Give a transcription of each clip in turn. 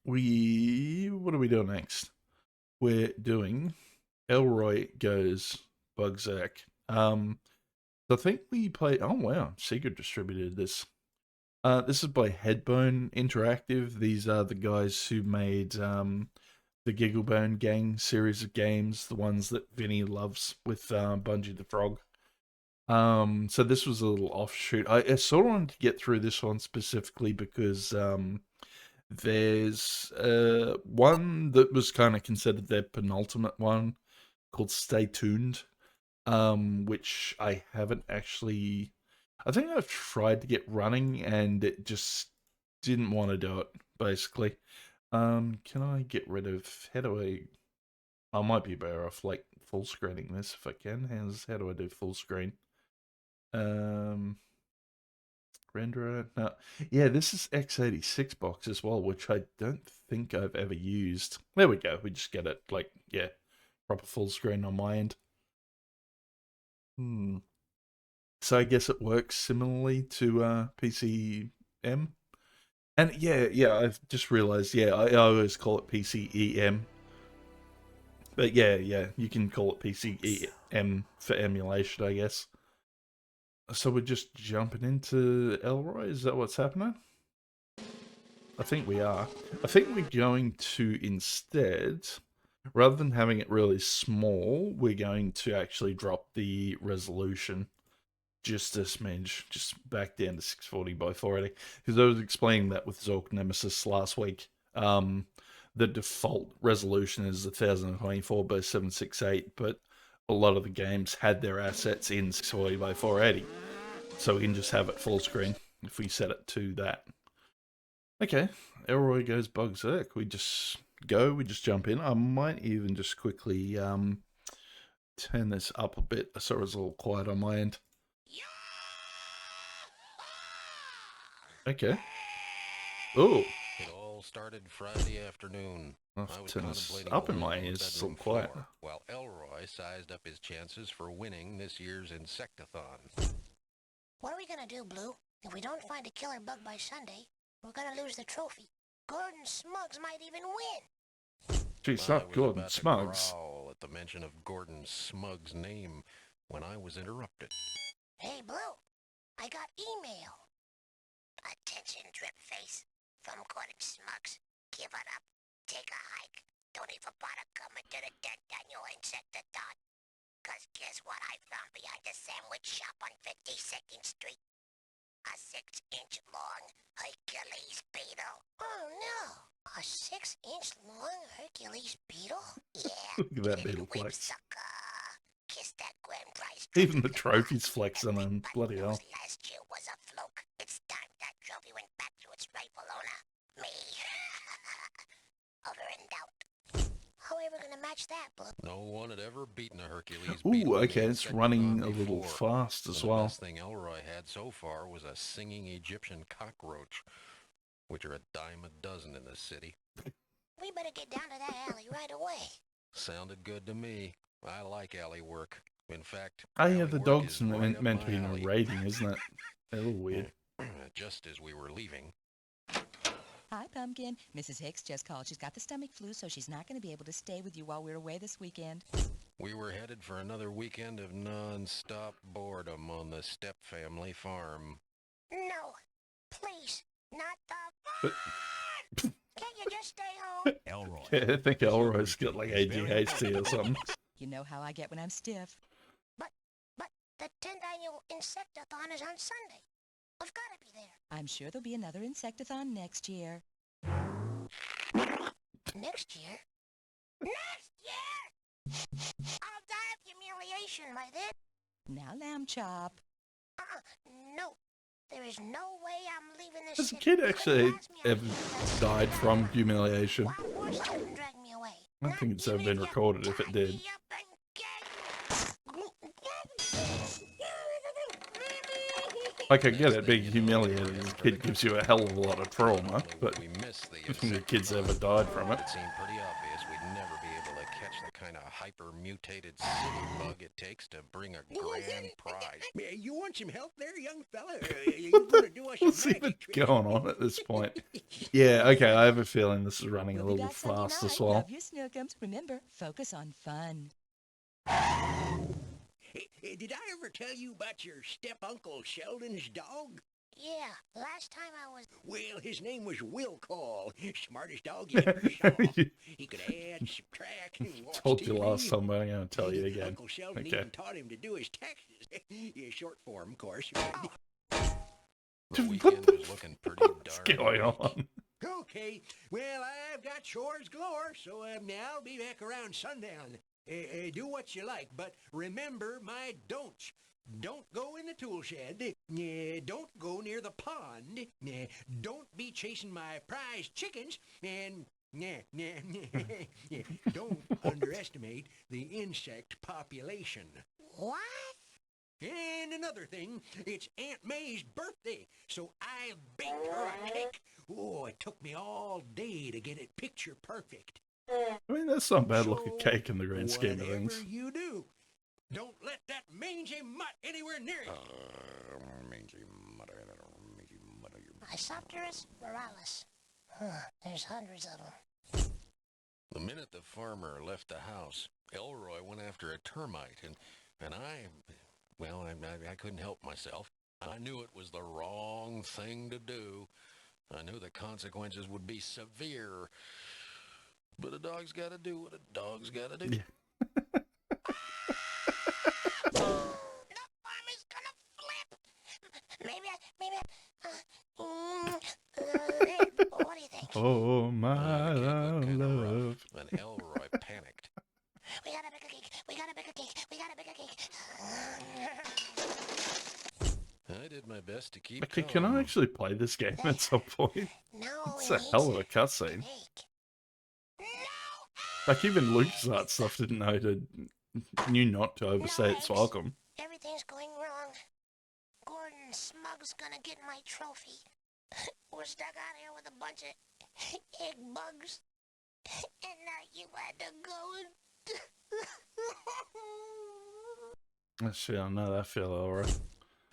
What are we doing next? We're doing Elroy Goes Bugzerk. I think we played. Oh wow, Sega distributed this. This is by Headbone Interactive. These are the guys who made the Gigglebone Gang series of games, the ones that Vinny loves with Bunji the Frog. So this was a little offshoot. I sort of wanted to get through this one specifically because there's one that was kind of considered their penultimate one called Stay Tuned, which I haven't actually. I think I've tried to get running and it just didn't want to do it, basically. Can I get rid of. How do I might be better off like full screening this if I can. How do I do full screen? Um, Renderer. No. Yeah, this is x86 box as well, which I don't think I've ever used. There we go. We just get it like, yeah, proper full screen on my end. So I guess it works similarly to PCM. And yeah, I've just realized, yeah, I always call it PCEM. But yeah, you can call it PCEM for emulation, I guess. So we're just jumping into Elroy? Is that what's happening? I think we are. I think we're going to instead, rather than having it really small, we're going to actually drop the resolution just a smidge, just back down to 640 by 480. Because I was explaining that with Zork Nemesis last week. The default resolution is 1024 by 768, but a lot of the games had their assets in 640 by 480. So we can just have it full screen if we set it to that. Okay, Elroy Goes Bugzerk. We just jump in. I might even just quickly turn this up a bit. I saw it was a little quiet on my end. Okay. Oh. It all started Friday afternoon. I'll turn this up in my ears. It's a little quiet. While Elroy sized up his chances for winning this year's Insectathon. What are we gonna do, Blue? If we don't find a killer bug by Sunday, we're gonna lose the trophy. Gordon Smuggs might even win. Gee, it's not Gordon Smuggs. At the mention of Gordon Smuggs' name when I was interrupted. Hey, Blue, I got email. Attention, drip face. From Gordon Smuggs. Give it up. Take a hike. Don't even bother coming to the 10th annual Insectathon. Cause guess what I found behind the sandwich shop on 52nd Street? A 6-inch long Hercules beetle. Oh no! A 6-inch long Hercules beetle? Yeah. Look at that beetle flex. Sucker. Kiss that grand prize. Even the trophies flex on him. Bloody hell. Last year was a fluke. It's time that trophy went back to its rightful owner. Me. Over and out. How are we ever gonna match that, Blue? No one had ever beaten a Hercules Ooh, beetle. okay, it's running a little fast as well. The best thing Elroy had so far was a singing Egyptian cockroach, which are a dime a dozen in this city. We better get down to that alley right away. Sounded good to me. I like alley work. In fact, oh yeah, the dog's meant to be narrating, isn't it? A little weird. Just as we were leaving. Hi, Pumpkin. Mrs. Hicks just called. She's got the stomach flu, so she's not going to be able to stay with you while we're away this weekend. We were headed for another weekend of non-stop boredom on the Step family farm. No, please, not the farm! Can't you just stay home? Elroy. Yeah, I think Elroy's got like ADHD or something. You know how I get when I'm stiff. But the 10th annual Insectathon is on Sunday. I've got to be there. I'm sure there'll be another Insectathon next year. Next year? Next year! I'll die of humiliation by then. Now, Lamb Chop. No. There is no way I'm leaving this Has a city. kid actually ever died from humiliation? I don't think it's ever been recorded if it did. Like, I get it, being humiliated as a kid gives you a hell of a lot of trauma, but I think the kid's ever died from it. It seemed pretty obvious we'd never be able to catch catch the kind of hyper-mutated city bug it takes to bring a grand prize. You want some help there, young fella? You want to do us What's some even magic tricks? going on at this point? Yeah, okay, I have a feeling this is running a We'll be little back Sunday fast night. as well. Love you, Snookums. Remember, focus on fun. Hey, did I ever tell you about your step-uncle Sheldon's dog? Yeah, last time I was... Well, his name was Will Call. Smartest dog you ever saw. He could add, subtract, and watch Told you TV. last time, but I'm going to tell you again. Uncle Sheldon Okay. even taught him to do his taxes. Yeah, short form, of course. The What weekend the was looking pretty What's darn going bleak. on? Okay, well, I've got chores galore, so now I'll be back around sundown. Do what you like, but remember my don'ts. Don't go in the tool shed. Don't go near the pond. Don't be chasing my prize chickens. And don't underestimate the insect population. What? And another thing, it's Aunt May's birthday, so I baked her a cake. Oh, it took me all day to get it picture perfect. I mean, that's not bad looking cake in the grand scheme of whatever things. you do, don't let that mangy mutt anywhere near you. Isopterus moralis. There's hundreds of them. The minute the farmer left the house, Elroy went after a termite, and I couldn't help myself. I knew it was the wrong thing to do. I knew the consequences would be severe. But a dog's got to do what a dog's got to do. The farm is gonna flip. What do you think? Oh, The my cake looked kinda love. rough, and Elroy panicked. We got a bigger cake. We got a bigger cake. We got a bigger cake. I did my best to keep Okay, calm. can I actually play this game at some point? No, It's a hell of a cutscene. cake. No. Like, even LucasArts stuff knew not to overstay its eggs. welcome. Everything's going wrong. Gordon Smug's gonna get my trophy. We're stuck out here with a bunch of egg bugs. And now you had to go and... Actually, I know that feel, Elroy.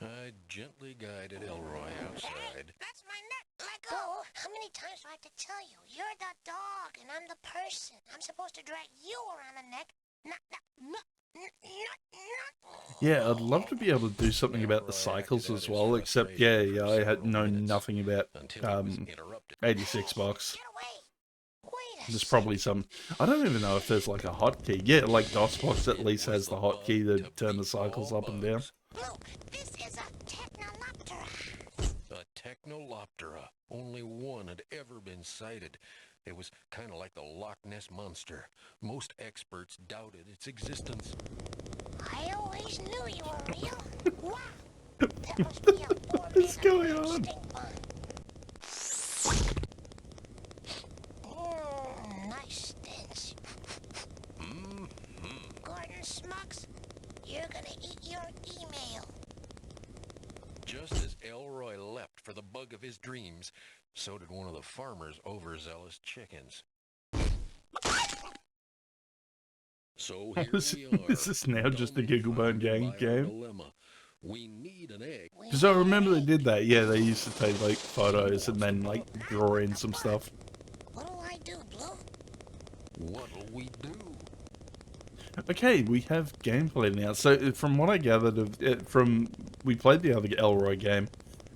I gently guided Elroy Hey, outside. that's my neck. Let go. How many times do I have to tell you? You're the dog and I'm the person. I'm supposed to drag you around the neck. Not. Yeah, I'd love to be able to do something about the cycles as well, except, yeah, I know nothing about Until he was interrupted. 86 bucks. Get away. Wait a There's second. probably some... I don't even know if there's like a hotkey. Yeah, like DOSBox at least has the hotkey to turn the cycles up and down. Blue, this is a technoloptera. A technoloptera. Only one had ever been sighted. It was kind of like the Loch Ness Monster. Most experts doubted its existence. I always knew you were real. Wow. That must be a What is going on? Nice stench. Gordon Smugs, you're gonna eat your email. Just as Elroy leapt for the bug of his dreams, so did one of the farmer's overzealous chickens. So here we are. Is this now just a Gigglebone Gang confronted by our game? dilemma. We need an egg. Because I remember they did that. Yeah, they used to take like photos and then like draw in some stuff. What'll I do, Blue? What'll we do? Okay, we have gameplay now. So from what I gathered we played the other Elroy game,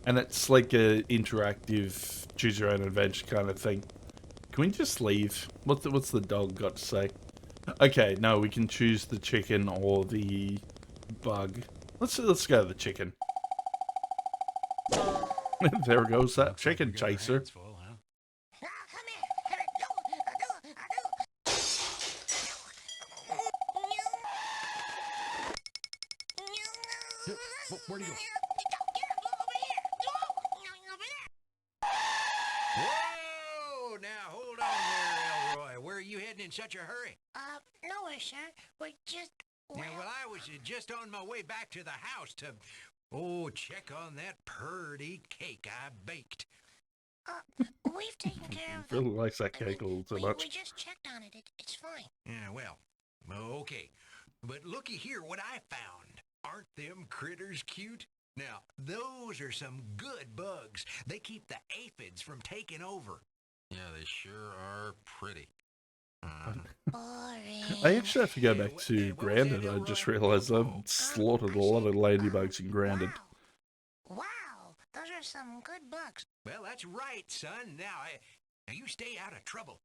and it's like a interactive choose your own adventure kind of thing. Can we just leave? What's the dog got to say? Okay, no, we can choose the chicken or the bug. Let's go the chicken. There goes that chicken chaser. Now, come here. Where'd he go? Get him, Blue, over here. Blue, over there. Whoa! Now, hold on there, Elroy. Where are you heading in such a hurry? Nowhere, sir. We're just... Yeah, well, I was just on my way back to the house to... check on that purty cake I baked. We've taken care of Really likes that cake a little too much. We just checked on it. It's fine. Yeah, well, Okay, but looky here what I found. Aren't them critters cute? Now, those are some good bugs. They keep the aphids from taking over. Yeah, they sure are pretty. Boring. I actually have to go back What to was that, Grounded. I Elroy? just realized I've slaughtered a lot of ladybugs in Grounded. Wow, those are some good bugs. Well, that's right, son. Now you stay out of trouble.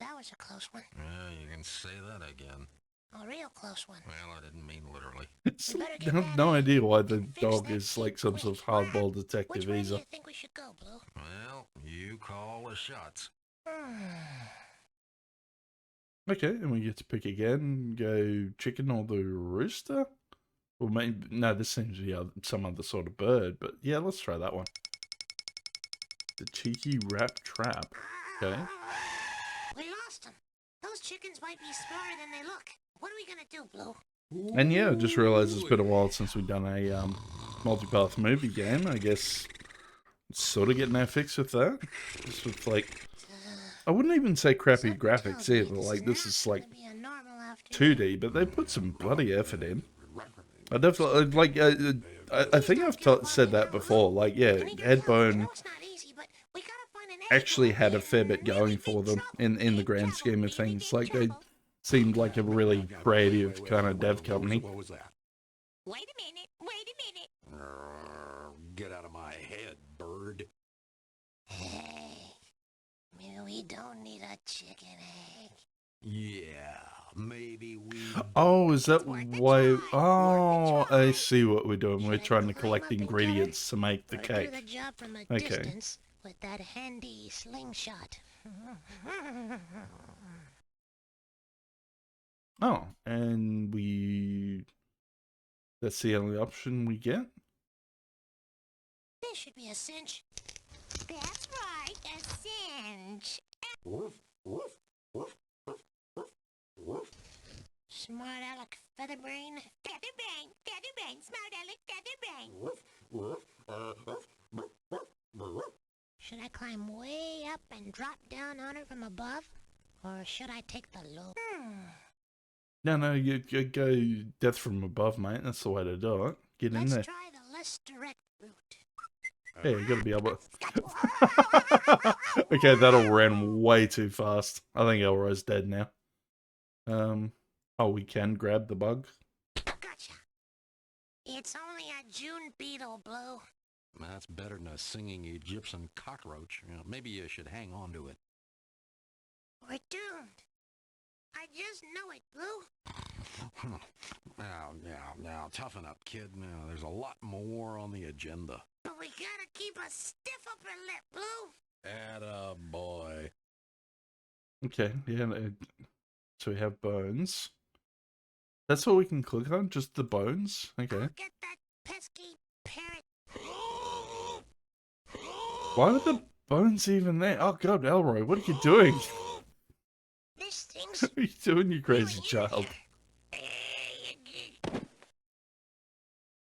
That was a close one. Yeah, you can say that again. A real close one. Well, I didn't mean literally. It's, better I get have that no out idea why the and fix dog that is like thing some sort of quick. hardball Which detective way do either. you think we should go, Blue? Well, you call the shots. Okay, and we get to pick again. Go chicken or the rooster? Or maybe, no, this seems to be some other sort of bird, but yeah, let's try that one. The cheeky rat trap. Okay. We lost them. Those chickens might be smarter than they look. What are we gonna do, Blue? And yeah, I just realized it's been a while since we've done a multipath movie game. I guess sort of getting our fix with that. Just with like, I wouldn't even say crappy Something graphics tells me either. Like this not is like gonna be a normal afternoon. 2D, but they put some bloody effort in. I definitely like. I think I've said that before. Like, yeah, Can we get help? I Headbone know it's not easy, but we gotta find an actually expert had a in fair bit really going big for them trouble. in the Big grand trouble, scheme of really things. big Like they trouble. seemed like a really creative kind of dev company. What was that? Wait a minute. Wait a minute. Get out of my head, bird. Hey, maybe we don't need a chicken egg. Yeah, maybe we... Oh, is that Worth a why? try. Oh, Worth a I try. see what we're doing. We're Should I trying to climb collect up and get her? ingredients to make the Or cake. do the job from a Okay. distance with that handy slingshot. Oh, and that's the only option we get? This should be a cinch. That's right, a cinch. Smart aleck featherbrain. Featherbrain, smart aleck featherbrain. Should I climb way up and drop down on her from above? Or should I take the low? No, you go death from above, mate. That's the way to do it. Get in Let's there. try the less direct route. Yeah, you gotta be able to... Okay, that all ran way too fast. I think Elroy's dead now. Oh, we can grab the bug? Gotcha. It's only a June beetle, Blue. That's better than a singing Egyptian cockroach. You know, maybe you should hang on to it. We're doomed. I just know it, Blue. Now, toughen up, kid. Now, there's a lot more on the agenda. But we gotta keep a stiff upper lip, Blue. Atta boy. Okay, yeah. So we have bones. That's all we can click on? Just the bones? Okay. I'll get that pesky parrot. Why are the bones even there? Oh god, Elroy, what are you doing? This thing's What are you doing, you crazy child?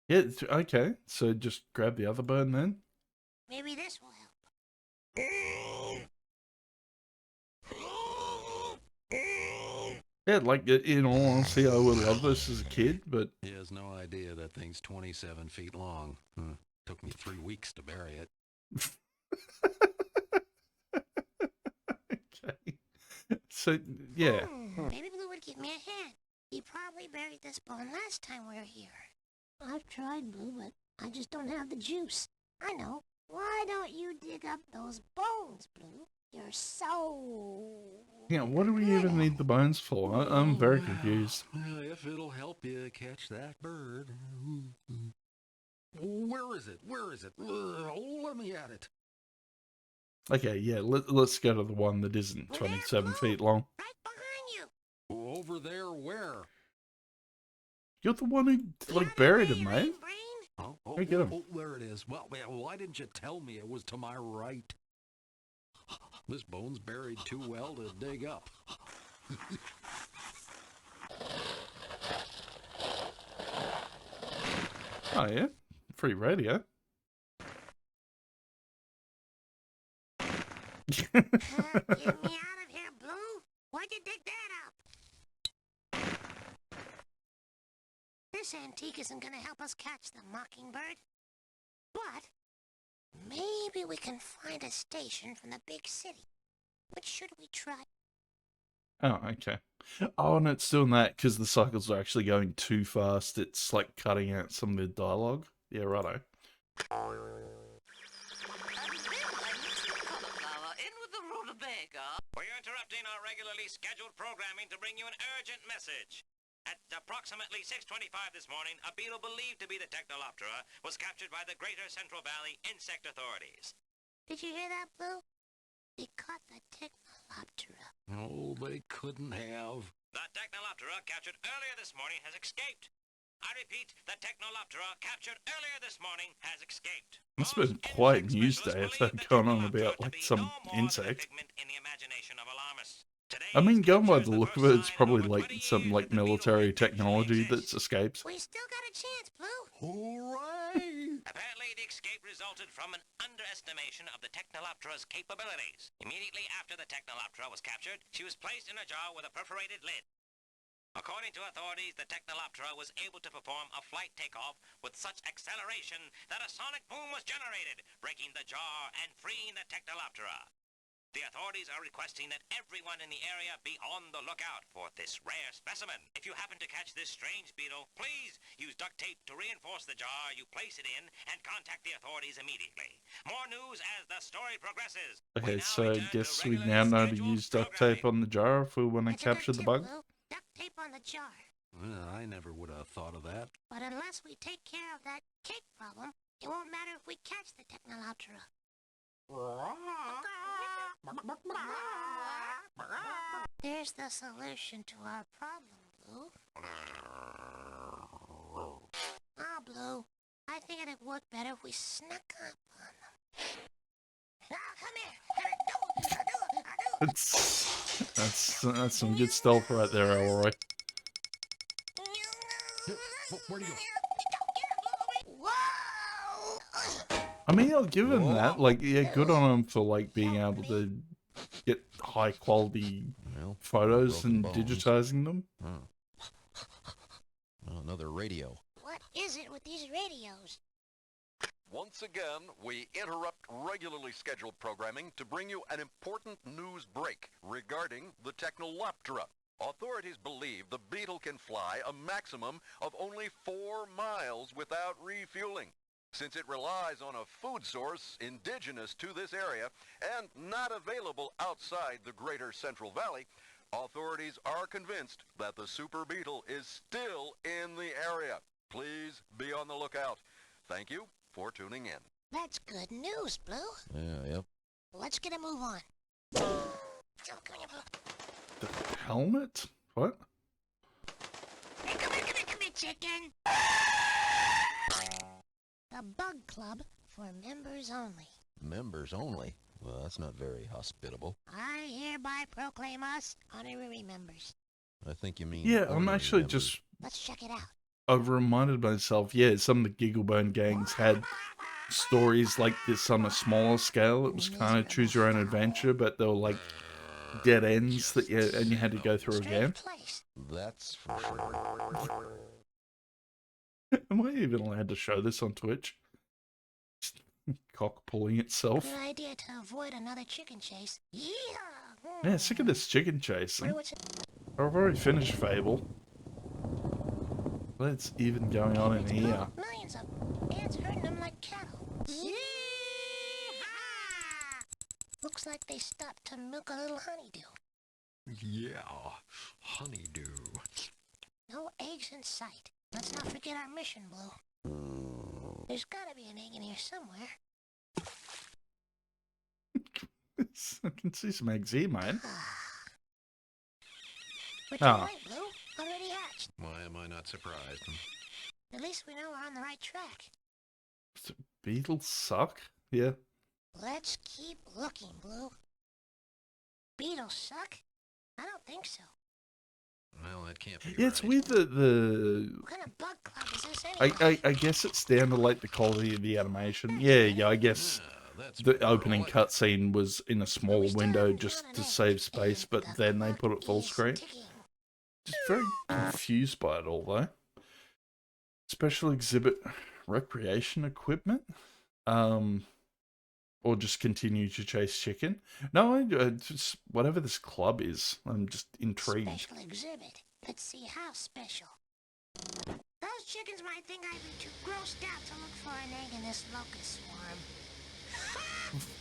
Yeah, okay. So just grab the other bone then. Maybe this will help. Yeah, like, in all honesty, I would love this as a kid, but... He has no idea that thing's 27 feet long. Took me 3 weeks to bury it. Okay. So, yeah. Maybe Blue would give me a hand. He probably buried this bone last time we were here. I've tried, Blue, but I just don't have the juice. I know. Why don't you dig up those bones, Blue? You're so... Yeah, what do we even need the bones for? I'm very confused. If it'll help you catch that bird. Where is it? Where is it? Let me at it. Okay, yeah, let's go to the one that isn't 27 feet long. Right behind you. Over there, where? You're the one who, like, buried him, mate. Oh, Hey, get him. there it is. Well, why didn't you tell me it was to my right? This bone's buried too well to dig up. Oh, yeah? Free radio. Get me out of here, Blue. Why'd you dig that up. This antique isn't gonna help us catch the mockingbird. But maybe we can find a station from the big city. Which should we try? Oh, okay. Oh, and it's doing that because the cycles are actually going too fast. It's like cutting out some of the dialogue. Yeah, righto. We're interrupting our regularly scheduled programming to bring you an urgent message. At approximately 6:25 this morning, a beetle believed to be the Technoloptera was captured by the Greater Central Valley Insect Authorities. Did you hear that, Blue? They caught the Technoloptera. Oh, they couldn't have. The Technoloptera captured earlier this morning has escaped. I repeat, the Technoloptera captured earlier this morning has escaped. Must have been Most quite insect news specialists day if believe they're the going on Technoloptera about to like be some no more than a insect. figment in the imagination of alarmists. I mean, Today's going by capture the is look of first it, it's sign in probably over like 20 some years like that the beetle military actually technology exists. that's escaped. We still got a chance, Blue. Hooray! Apparently, the escape resulted from an underestimation of the Technoloptera's capabilities. Immediately after the Technoloptera was captured, she was placed in a jar with a perforated lid. According to authorities, the Technoloptera was able to perform a flight takeoff with such acceleration that a sonic boom was generated, breaking the jar and freeing the Technoloptera. The authorities are requesting that everyone in the area be on the lookout for this rare specimen. If you happen to catch this strange beetle, please use duct tape to reinforce the jar you place it in and contact the authorities immediately. More news as the story progresses. Okay, We now so I return to guess we regularly now know to scheduled use duct programming. tape on the jar if we want to That's a good capture the tip, bug. Blue. Duct tape on the jar. Well, I never would have thought of that. But unless we take care of that cake problem, it won't matter if we catch the Technoloptera. There's the solution to our problem, Blue. Ah, Blue. I think it'd work better if we snuck up on them. Ah, come here! That's some good stealth right there, Elroy. Where'd he go? Whoa! I mean, I'll give him that. Like, yeah, good on him for like being able to get high quality Well, photos broken and bones. digitizing them. Oh, another radio. What is it with these radios? Once again, we interrupt regularly scheduled programming to bring you an important news break regarding the Technoloptera. Authorities believe the beetle can fly a maximum of only 4 miles without refueling. Since it relies on a food source indigenous to this area and not available outside the Greater Central Valley, authorities are convinced that the super beetle is still in the area. Please be on the lookout. Thank you for tuning in. That's good news, Blue. Yeah, yep. Let's get a move on. Come here, Blue. The helmet? What? Hey, come here, chicken. The Bug Club for members only. Members only? Well, that's not very hospitable. I hereby proclaim us honorary members. I think you mean... Yeah, I'm ordinary actually members. just... Let's check it out. I've reminded myself, yeah, some of the Gigglebone gangs had stories like this on a smaller scale. It was kind of choose your own adventure, but they were like dead ends that you had to go through again. Strange place. That's for sure. Am I even allowed to show this on Twitch? Cock pulling itself. Good idea to avoid another chicken chase. Yeah. Yeah, sick of this chicken chasing. Wonder what's- I've already finished Fable. What's even going on in It's here? got millions of ants herding them like cattle. Yeehaw! Looks like they stopped to milk a little honeydew. Yeah, honeydew. No eggs in sight. Let's not forget our mission, Blue. There's gotta be an egg in here somewhere. I can see some eggs here, mate. But Ah. you're right, Blue. Already hatched. Why am I not surprised? At least we know we're on the right track. Does beetles suck? Yeah. Let's keep looking, Blue. Beetles suck? I don't think so. Well, that can't be Yeah, it's right. weird that the... What kind of bug club is this anyway? I guess it's down to like the quality of the animation. Yeah, I guess that's the opening like it. cutscene was in a small We still window haven't just found to an egg, save space, and but the then they clock put it full is screen. ticking. Just very confused by it all, though. Special exhibit recreation equipment? Or just continue to chase chicken? No, just whatever this club is. I'm just intrigued. Special exhibit. Let's see how special. Those chickens might think I'd be too grossed out to look for an egg in this locust swarm.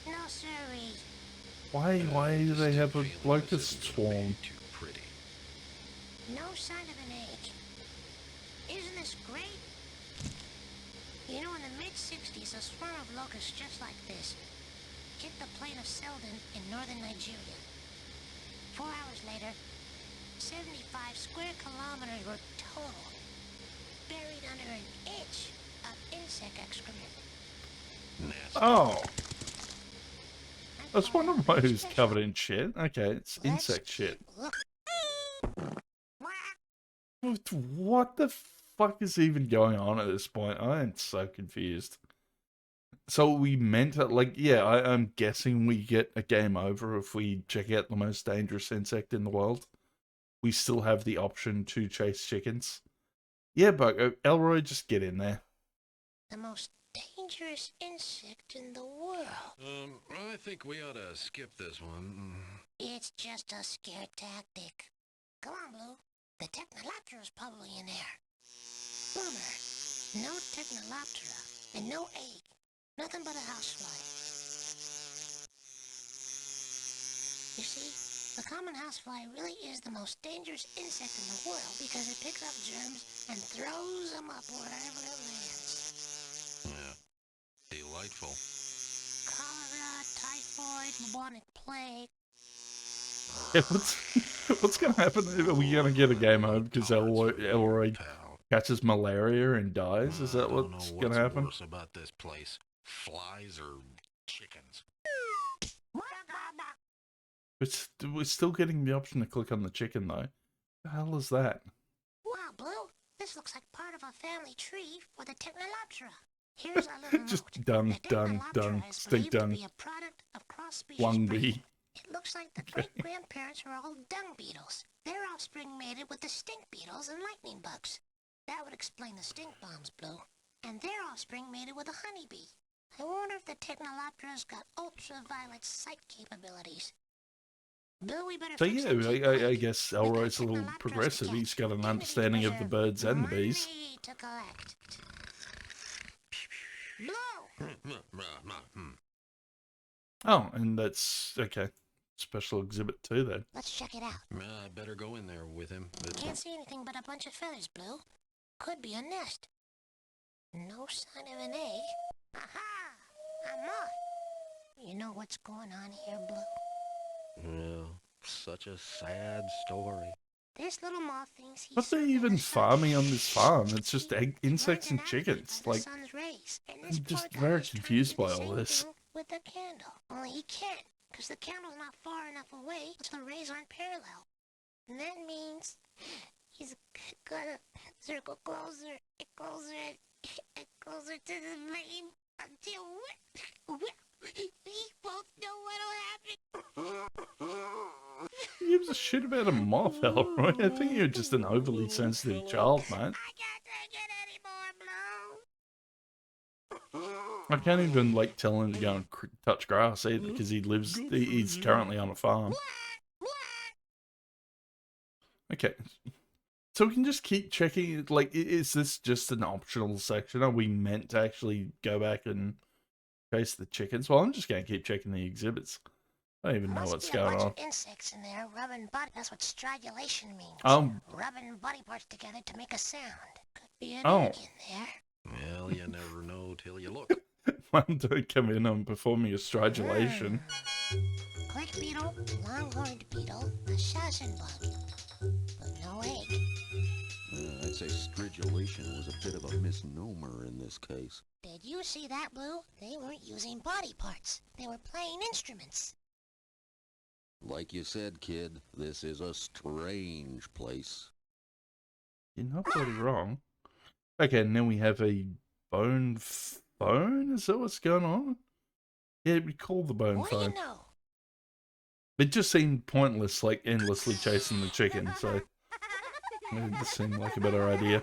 No, sirree. Why do they have a Feeling this locust isn't swarm? made too pretty. No sign of an egg. Isn't this great? You know, in the mid-60s, a swarm of locusts just like this hit the plain of Selden in northern Nigeria. 4 hours later, 75 square kilometers were total, buried under an inch of insect excrement. Nasty. Oh, I I was call wondering that why pretty it was special. covered in shit. Okay, it's Let's insect shit. keep looking. What the fuck is even going on at this point? I am so confused. So we meant to, like, yeah, I'm guessing we get a game over if we check out the most dangerous insect in the world. We still have the option to chase chickens. Yeah, but Elroy, just get in there. The most dangerous insect in the world. I think we ought to skip this one. It's just a scare tactic. Come on, Blue. The Technoloptera is probably in there. Bummer. No Technoloptera and no egg. Nothing but a housefly. You see, the common housefly really is the most dangerous insect in the world because it picks up germs and throws them up wherever it lands. Yeah. Delightful. Cholera, typhoid, bubonic plague. Yeah, what's gonna happen? Are we gonna get a game over because Elroy Pal. catches malaria and dies? Is that I don't what's know gonna happen? worse about this place. Flies or chickens? We're still getting the option to click on the chicken, though. The hell is that? Wow, Blue, this looks like part of a family tree for the Technoloptera. Here's a little Just note. done, The done, Technoloptera done. is Stay believed to done. be a product of cross-species Lung breeding. bee. It looks like the great-grandparents were all dung beetles. Their offspring mated with the stink beetles and lightning bugs. That would explain the stink bombs, Blue. And their offspring mated with a honeybee. I wonder if the Technoloptera's got ultraviolet sight capabilities. Blue, we better So fix yeah, that cheap I bike. guess We got Elroy's a little Technoloptera's to progressive. catch, He's got an dignity to understanding of the preserve, birds and the bees. money to collect. Blue! Oh, and that's okay. Special exhibit 2 then. Let's check it out. I better go in there with him. But Can't see anything but a bunch of feathers, Blue. Could be a nest. No sign of an egg. Aha! I'm on. You know what's going on here, Blue? well, such a sad story. This little moth thinks he's What are they something even the sun farming on this shoots. farm? It's just He insects runs and an chickens. appetite by the Like, sun's rays, and I'm this just poor guy very is trying to confused do the by all same this. thing with the candle. Only he can't, because the candle's not far enough away, so the rays aren't parallel. And that means he's gonna circle closer and closer and closer to the flame until we both know what'll happen. who gives a shit about a moth, Elroy? I think you're just an overly sensitive child, man. I can't take it anymore, Blue. I can't even, like, tell him to go and touch grass either, because he's currently on a farm. Okay. So we can just keep checking, like, is this just an optional section? Are we meant to actually go back and chase the chickens? Well, I'm just going to keep checking the exhibits. I don't even know what's going Must be a on. bunch of insects in there rubbing body. That's what stridulation means. Rubbing body parts together to make a sound. Could be an egg in there. Well, you never know till you look. One don't come in and perform your stridulation. Click beetle, longhorned beetle, assassin bug. But no egg. I'd say stridulation was a bit of a misnomer in this case. Did you see that, Blue? They weren't using body parts. They were playing instruments. Like you said, kid, this is a strange place. You're not really wrong. Okay, and then we have a bone phone? Is that what's going on? Yeah, it'd be called the bone What do you phone. know? It just seemed pointless, like endlessly chasing the chicken, so it just seemed like a better idea.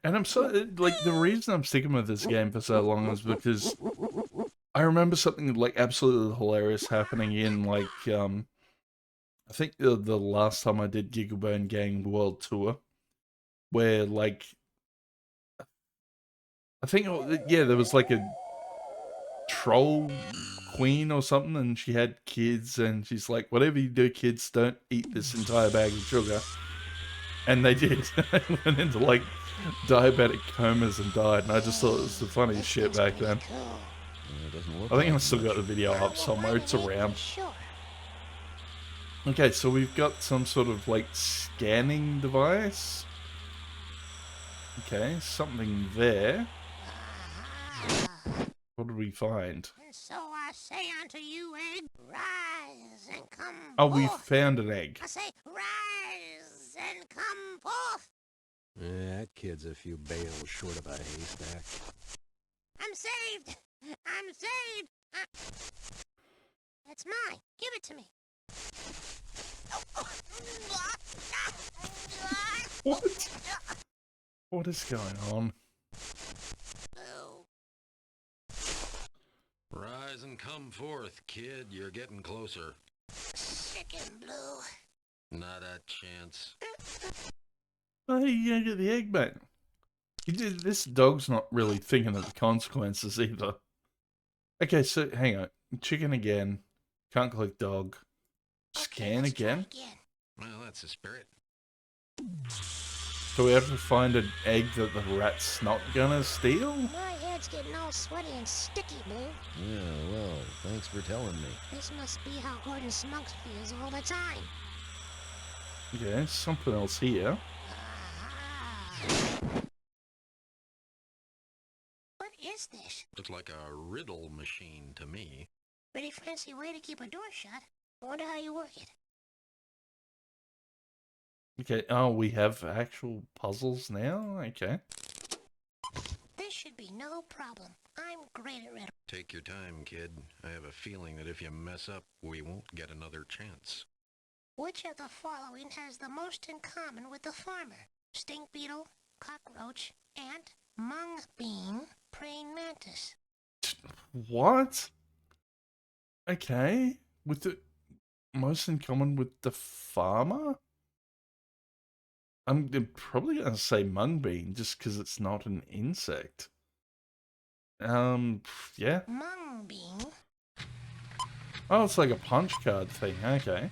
And I'm so, like, the reason I'm sticking with this game for so long is because I remember something, like, absolutely hilarious happening in, like, I think the last time I did Giggleburn Gang World Tour, where, like, I think, yeah, there was, like, a troll queen or something, and she had kids, and she's like, whatever you do, kids, don't eat this entire bag of sugar. And they did. They went into, like, diabetic comas and died, and I just thought it was the funniest shit back then. I think I've still got the video up somewhere. It's around. Okay, so we've got some sort of, like, scanning device. Okay, something there. What did we find? And so I say unto you, egg, rise and come Oh, we forth. found an egg. I say, rise and come forth. That kid's a few bales short of a haystack. I'm saved. I'm saved. It's mine. Give it to me. What? What is going on? Blue. Rise and come forth, kid. You're getting closer. Chicken blue. Not a chance. Oh, you gonna get the egg, mate. This dog's not really thinking of the consequences either. Okay, so hang on. Chicken again. Can't click dog. Scan again. Well, that's the spirit. So we have to find an egg that the rat's not gonna steal? My head's getting all sweaty and sticky, Blue. Yeah, well, thanks for telling me. This must be how Gordon Smuggs feels all the time. Okay, something else here. What is this? Looks like a riddle machine to me. Pretty fancy way to keep a door shut. I wonder how you work it. Okay, oh, we have actual puzzles now? Okay. This should be no problem. I'm great at riddles. Take your time, kid. I have a feeling that if you mess up, we won't get another chance. Which of the following has the most in common with the farmer? Stink beetle, cockroach, ant, mung bean, praying mantis. What? Okay. With the most in common with the farmer? I'm probably going to say mung bean just because it's not an insect. Yeah. Mung bean? Oh, it's like a punch card thing. Okay.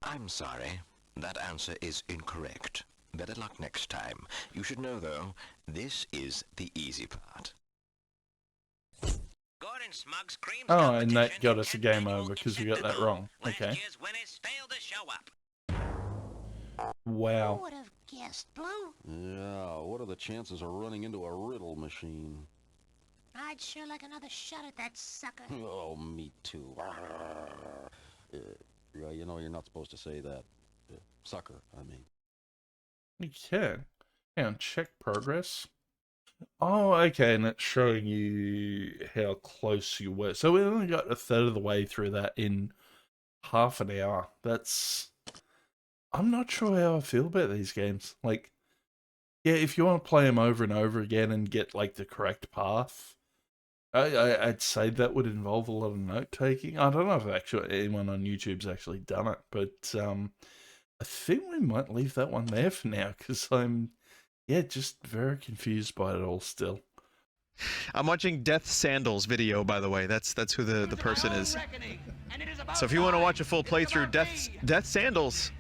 I'm sorry. That answer is incorrect. Better luck next time. You should know, though, this is the easy part. Gordon Smuggs creams Oh, and that competition got us a and game annual over because we Kick got that the wrong. Boo. Okay. Last year's winners failed to show up. Who Wow. would have guessed, Blue? Yeah, what are the chances of running into a riddle machine? I'd sure like another shot at that sucker. Oh, me too. Yeah, you know, you're not supposed to say that. Sucker, I mean. You can. Hang on, check progress. Oh, okay, and it's showing you how close you were. So we only got a third of the way through that in half an hour. That's... I'm not sure how I feel about these games. Like, yeah, if you want to play them over and over again and get, like, the correct path, I'd say that would involve a lot of note-taking. I don't know if actually anyone on YouTube's actually done it, but I think we might leave that one there for now, because I'm, yeah, just very confused by it all still. I'm watching Death Sandals video, by the way. That's who the person is. So if you want to watch a full playthrough, Death Sandals,